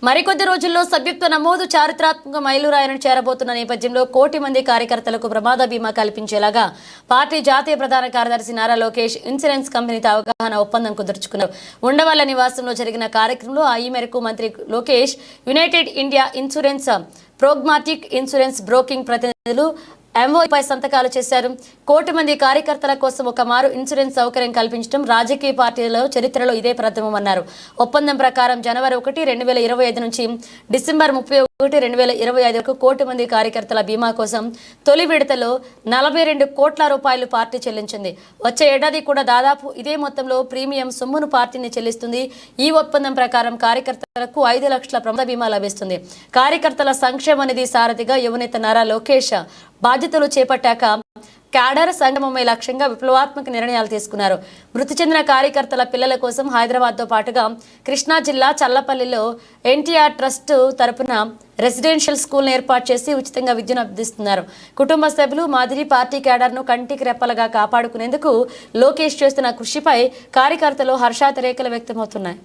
మరికొద్ది రోజుల్లో సభ్యత్వ నమోదు చారిత్రాత్మక మైలురాయిని చేరబోతున్న నేపథ్యంలో కోటి మంది కార్యకర్తలకు ప్రమాద బీమా కల్పించేలాగా పార్టీ జాతీయ ప్రధాన కార్యదర్శి నారా లోకేష్ ఇన్సూరెన్స్ కంపెనీతో అవగాహన ఒప్పందం కుదుర్చుకున్నారు. ఉండవల్ల నివాసంలో జరిగిన కార్యక్రమంలో ఈ మేరకు మంత్రి Lokesh United India Insurance, pragmatic insurance broking ప్రతినిధులు ఎంఓపై సంతకాలు చేశారు. కోటి మంది కార్యకర్తల కోసం ఒక మారు ఇన్సూరెన్స్ సౌకర్యం కల్పించడం రాజకీయ పార్టీల చరిత్రలో ఇదే ప్రథమమన్నారు. ఒప్పందం ప్రకారం జనవరి 1, 2025 నుంచి డిసెంబర్ 31, 2025 వరకు కోటి మంది కార్యకర్తల బీమా కోసం తొలి విడతలో 42 కోట్ల రూపాయలు పార్టీ చెల్లించింది. వచ్చే ఏడాది కూడా దాదాపు ఇదే మొత్తంలో ప్రీమియం సొమ్మును పార్టీని చెల్లిస్తుంది. ఈ ఒప్పందం ప్రకారం కార్యకర్తలకు 5 లక్షల ప్రమాద బీమా లభిస్తుంది. కార్యకర్తల సంక్షేమ నిధి సారథిగా యువనేత నారా లోకేష్ బాధ్యతలు చేపట్టాక క్యాడర్ సంగమమే లక్ష్యంగా విప్లవాత్మక నిర్ణయాలు తీసుకున్నారు. మృతి చెందిన కార్యకర్తల పిల్లల కోసం హైదరాబాద్తో పాటుగా కృష్ణా జిల్లా చల్లపల్లిలో ఎన్టీఆర్ ట్రస్ట్ తరపున రెసిడెన్షియల్ స్కూల్ను ఏర్పాటు చేసి ఉచితంగా విద్యను అందిస్తున్నారు. కుటుంబ సభ్యులు మాదిరి పార్టీ క్యాడర్ను కంటికి రెప్పలుగా కాపాడుకునేందుకు లోకేష్ చేస్తున్న కృషిపై కార్యకర్తలు హర్షాతిరేకలు వ్యక్తమవుతున్నాయి.